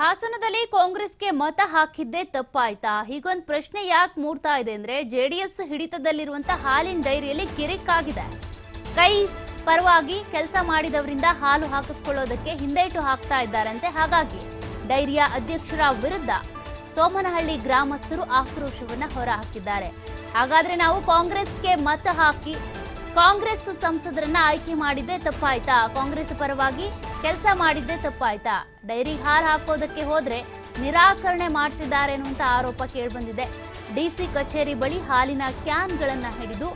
ಹಾಸನದಲ್ಲಿ ಕಾಂಗ್ರೆಸ್ಗೆ ಮತ ಹಾಕಿದ್ದೆ ತಪ್ಪಾಯ್ತಾ? ಹೀಗೊಂದು ಪ್ರಶ್ನೆ ಯಾಕೆ ಮೂಡ್ತಾ ಇದೆ ಅಂದ್ರೆ ಜೆಡಿಎಸ್ ಹಿಡಿತದಲ್ಲಿರುವಂತ ಹಾಲಿನ ಡೈರಿಯಲ್ಲಿ ಕಿರಿಕಾಗಿದೆ. ಕೈ ಪರವಾಗಿ ಕೆಲಸ ಮಾಡಿದವರಿಂದ ಹಾಲು ಹಾಕಿಸಿಕೊಳ್ಳೋದಕ್ಕೆ ಹಿಂದೇಟು ಹಾಕ್ತಾ ಇದ್ದಾರಂತೆ. ಹಾಗಾಗಿ ಡೈರಿಯ ಅಧ್ಯಕ್ಷರ ವಿರುದ್ಧ ಸೋಮನಹಳ್ಳಿ ಗ್ರಾಮಸ್ಥರು ಆಕ್ರೋಶವನ್ನ ಹೊರಹಾಕಿದ್ದಾರೆ. ಹಾಗಾದ್ರೆ ನಾವು ಕಾಂಗ್ರೆಸ್ಗೆ ಮತ ಹಾಕಿ ಕಾಂಗ್ರೆಸ್ ಸಂಸದರನ್ನ ಆಯ್ಕೆ ಮಾಡಿದ್ದೆ ತಪ್ಪಾಯ್ತಾ? ಕಾಂಗ್ರೆಸ್ ಪರವಾಗಿ ಕೆಲಸ ಮಾಡಿದ್ದೆ ತಪ್ಪಾಯ್ತಾ? ಡೈರಿ ಹಾಲು ಹಾಕೋದಕ್ಕೆ ಹೋದ್ರೆ ನಿರಾಕರಣೆ ಮಾಡ್ತಿದ್ದಾರೆ ಅನ್ನುವಂತ ಆರೋಪ ಕೇಳಿಬಂದಿದೆ. ಡಿಸಿ ಕಚೇರಿ ಬಳಿ ಹಾಲಿನ ಕ್ಯಾನ್ಗಳನ್ನ ಹಿಡಿದು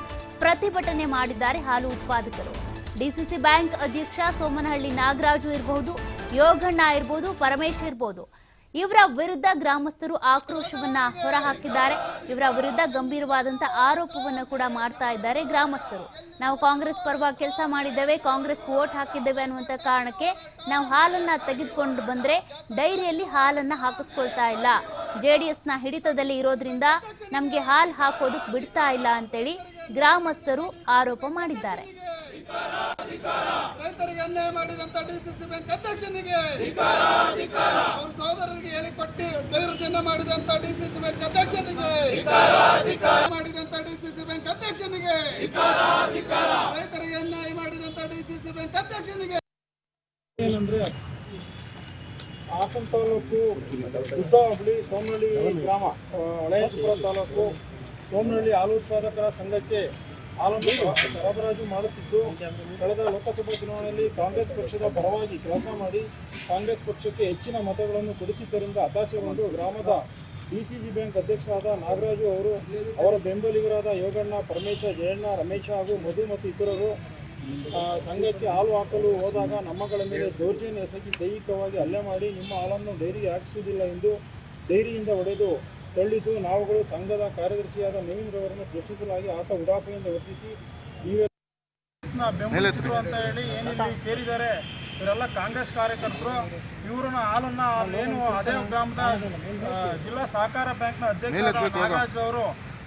ಪ್ರತಿಭಟನೆ ಮಾಡಿದ್ದಾರೆ ಹಾಲು ಉತ್ಪಾದಕರು. ಡಿಸಿಸಿ ಬ್ಯಾಂಕ್ ಅಧ್ಯಕ್ಷ ಸೋಮನಹಳ್ಳಿ ನಾಗರಾಜು ಇರಬಹುದು, ಯೋಗಣ್ಣ ಇರಬಹುದು, ಪರಮೇಶ್ ಇರಬಹುದು. ಇವರ ವಿರುದ್ಧ ಗ್ರಾಮಸ್ಥರು ಆಕ್ರೋಶವನ್ನ ಹೊರಹಾಕಿದ್ದಾರೆ. ಇವರ ವಿರುದ್ಧ ಗಂಭೀರವಾದಂತಹ ಆರೋಪವನ್ನ ಕೂಡ ಮಾಡ್ತಾ ಇದ್ದಾರೆ ಗ್ರಾಮಸ್ಥರು. ನಾವು ಕಾಂಗ್ರೆಸ್ ಪರವಾಗಿ ಕೆಲಸ ಮಾಡಿದ್ದೇವೆ, ಕಾಂಗ್ರೆಸ್ ವೋಟ್ ಹಾಕಿದ್ದೇವೆ ಅನ್ನುವಂತ ಕಾರಣಕ್ಕೆ ನಾವು ಹಾಲನ್ನ ತೆಗೆದುಕೊಂಡು ಬಂದ್ರೆ ಡೈರಿಯಲ್ಲಿ ಹಾಲನ್ನ ಹಾಕಿಸ್ಕೊಳ್ತಾ ಇಲ್ಲ. ಜೆಡಿಎಸ್ನ ಹಿಡಿತದಲ್ಲಿ ಇರೋದ್ರಿಂದ ನಮ್ಗೆ ಹಾಲು ಹಾಕೋದಕ್ಕೆ ಬಿಡ್ತಾ ಇಲ್ಲ ಅಂತೇಳಿ ಗ್ರಾಮಸ್ಥರು ಆರೋಪ ಮಾಡಿದ್ದಾರೆ. ರೈತರಿಗೆ ಅನ್ಯಾಯ ಮಾಡಿದಂತ ಡಿಸಿಸಿ ಬ್ಯಾಂಕ್ ಅಧ್ಯಕ್ಷನಿಗೆ, ಅವ್ರ ಸಹೋದರರಿಗೆ ಹೇಳಿಕೊಟ್ಟು ದೌರ್ಜನ್ಯ ಮಾಡಿದಂತ ಡಿಸಿಸಿ ಬ್ಯಾಂಕ್ ಅಧ್ಯಕ್ಷನಿಗೆ, ಮಾಡಿದಂತ ಡಿಸಿಸಿ ಬ್ಯಾಂಕ್ ಅಧ್ಯಕ್ಷನಿಗೆ, ರೈತರಿಗೆ ಅನ್ಯಾಯ ಮಾಡಿದಂತ ಡಿಸಿಸಿ ಬ್ಯಾಂಕ್ ಅಧ್ಯಕ್ಷನಿಗೆ. ಏನಂದ್ರೆ ಹಾಸನ ತಾಲೂಕು ಉದ್ದ ಹೋಬಳಿ ಸೋಮನಹಳ್ಳಿ ಗ್ರಾಮ, ಹೊಳೆಯಪುರ ತಾಲೂಕು ಸೋಮನಹಳ್ಳಿ ಹಾಲು ಉತ್ಪಾದಕರ ಸಂಘಕ್ಕೆ ಹಾಲನ್ನು ಸರಬರಾಜು ಮಾಡುತ್ತಿದ್ದು, ಕಳೆದ ಲೋಕಸಭಾ ಚುನಾವಣೆಯಲ್ಲಿ ಕಾಂಗ್ರೆಸ್ ಪಕ್ಷದ ಪರವಾಗಿ ಕೆಲಸ ಮಾಡಿ ಕಾಂಗ್ರೆಸ್ ಪಕ್ಷಕ್ಕೆ ಹೆಚ್ಚಿನ ಮತಗಳನ್ನು ಕೊಡಿಸಿದ್ದರಿಂದ ಹತಾಶೆಗೊಂಡು ಗ್ರಾಮದ ಡಿಸಿಸಿ ಬ್ಯಾಂಕ್ ಅಧ್ಯಕ್ಷರಾದ ನಾಗರಾಜು ಅವರು, ಅವರ ಬೆಂಬಲಿಗರಾದ ಯೋಗಣ್ಣ, ಪರಮೇಶ, ಜಯಣ್ಣ, ರಮೇಶ ಹಾಗೂ ಮಧು ಮತ್ತು ಇತರರು ಸಂಘಕ್ಕೆ ಹಾಲು ಹಾಕಲು ಹೋದಾಗ ನಮ್ಮಗಳ ಮೇಲೆ ದೌರ್ಜನ್ಯ ಎಸಗಿ ದೈಹಿಕವಾಗಿ ಹಲ್ಲೆ ಮಾಡಿ ನಿಮ್ಮ ಹಾಲನ್ನು ಡೈರಿಗೆ ಹಾಕಿಸುವುದಿಲ್ಲ ಎಂದು ಡೈರಿಯಿಂದ ಹೊಡೆದು ತಳ್ಳಿದ್ದು, ನಾವುಗಳು ಸಂಘದ ಕಾರ್ಯದರ್ಶಿಯಾದ ನವೀನ್ ರವರನ್ನು ಪ್ರಶ್ನಿಸಲಾಗಿ ಆತ ಉಡಾಫೆಯಿಂದ ವರ್ತಿಸಿ ಬೆಂಬಲಿಸಿದ್ರು ಅಂತ ಹೇಳಿ ಏನಿಲ್ಲಿ ಸೇರಿದ್ದಾರೆ. ಇವರೆಲ್ಲ ಕಾಂಗ್ರೆಸ್ ಕಾರ್ಯಕರ್ತರು. ಇವ್ರನ್ನ ಹಾಲನ್ನ ಅಲ್ಲೇನು ಅದೇ ಗ್ರಾಮದ ಜಿಲ್ಲಾ ಸಹಕಾರ ಬ್ಯಾಂಕ್ನ ಅಧ್ಯಕ್ಷ ನಾಗರಾಜ್ ಅವರು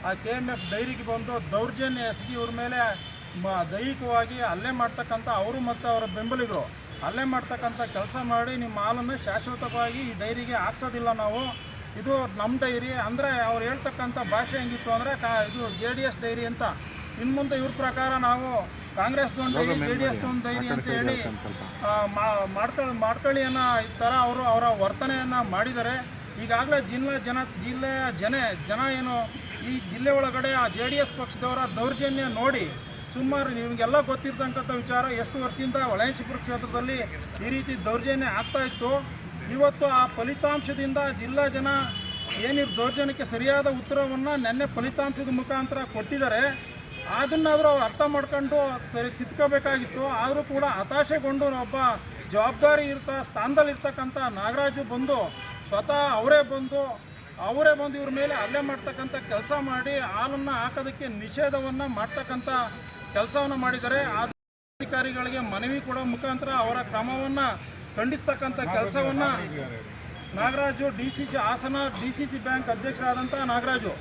ಆ KMF ಡೈರಿಗೆ ಬಂದು ದೌರ್ಜನ್ಯ ಎಸಗಿ ಇವ್ರ ಮೇಲೆ ದೈಹಿಕವಾಗಿ ಹಲ್ಲೆ ಮಾಡ್ತಕ್ಕಂಥ ಅವರು ಮತ್ತು ಅವರ ಬೆಂಬಲಿಗರು ಹಲ್ಲೆ ಮಾಡ್ತಕ್ಕಂಥ ಕೆಲಸ ಮಾಡಿ ನಿಮ್ಮ ಹಾಲನ್ನು ಶಾಶ್ವತವಾಗಿ ಈ ಡೈರಿಗೆ ಹಾಕ್ಸೋದಿಲ್ಲ, ನಾವು ಇದು ನಮ್ಮ ಡೈರಿ ಅಂದರೆ ಅವ್ರು ಹೇಳ್ತಕ್ಕಂಥ ಭಾಷೆ ಹೆಂಗಿತ್ತು ಅಂದರೆ ಇದು JDS ಡೈರಿ ಅಂತ. ಇನ್ನು ಮುಂದೆ ಇವ್ರ ಪ್ರಕಾರ ನಾವು ಕಾಂಗ್ರೆಸ್ದೊಂದು ಡೈರಿ, JDS ಒಂದು ಡೈರಿ ಅಂತ ಹೇಳಿ ಮಾಡ್ಕೊಳ್ಳಿ ಅನ್ನೋ ಈ ಥರ ಅವರು ಅವರ ವರ್ತನೆಯನ್ನು ಮಾಡಿದ್ದಾರೆ. ಈಗಾಗಲೇ ಜಿಲ್ಲೆಯ ಜನ ಏನು ಈ ಜಿಲ್ಲೆ ಒಳಗಡೆ ಆ JDS ಪಕ್ಷದವರ ದೌರ್ಜನ್ಯ ನೋಡಿ ಸುಮಾರು ನಿಮಗೆಲ್ಲ ಗೊತ್ತಿರ್ತಕ್ಕಂಥ ವಿಚಾರ. ಎಷ್ಟು ವರ್ಷದಿಂದ ಹೊಳೆಯಪುರ ಕ್ಷೇತ್ರದಲ್ಲಿ ಈ ರೀತಿ ದೌರ್ಜನ್ಯ ಆಗ್ತಾ ಇತ್ತು. ಇವತ್ತು ಆ ಫಲಿತಾಂಶದಿಂದ ಜಿಲ್ಲಾ ಜನ ಏನಿರು ದೌರ್ಜನ್ಯಕ್ಕೆ ಸರಿಯಾದ ಉತ್ತರವನ್ನು ನೆನ್ನೆ ಫಲಿತಾಂಶದ ಮುಖಾಂತರ ಕೊಟ್ಟಿದ್ದಾರೆ. ಅದನ್ನಾದರೂ ಅವ್ರು ಅರ್ಥ ಮಾಡ್ಕೊಂಡು ಸರಿ ತಿದ್ಕೋಬೇಕಾಗಿತ್ತು. ಆದರೂ ಕೂಡ ಹತಾಶೆಗೊಂಡು ಒಬ್ಬ ಜವಾಬ್ದಾರಿ ಸ್ಥಾನದಲ್ಲಿರ್ತಕ್ಕಂಥ ನಾಗರಾಜು ಬಂದು ಸ್ವತಃ ಅವರೇ ಬಂದು ಇವ್ರ ಮೇಲೆ ಹಲ್ಲೆ ಮಾಡ್ತಕ್ಕಂಥ ಕೆಲಸ ಮಾಡಿ ಹಾಲನ್ನು ಹಾಕೋದಕ್ಕೆ ನಿಷೇಧವನ್ನು ಮಾಡ್ತಕ್ಕಂಥ ಕೆಲಸವನ್ನು ಮಾಡಿದ್ದಾರೆ. ಅಧಿಕಾರಿಗಳಿಗೆ ಮನವಿ ಕೊಡೋ ಮುಖಾಂತರ ಅವರ ಕ್ರಮವನ್ನು ಖಂಡಿಸ್ತಕ್ಕಂಥ ಕೆಲಸವನ್ನು ನಾಗರಾಜು, ಹಾಸನ ಡಿಸಿಸಿ ಬ್ಯಾಂಕ್ ಅಧ್ಯಕ್ಷರಾದಂಥ ನಾಗರಾಜು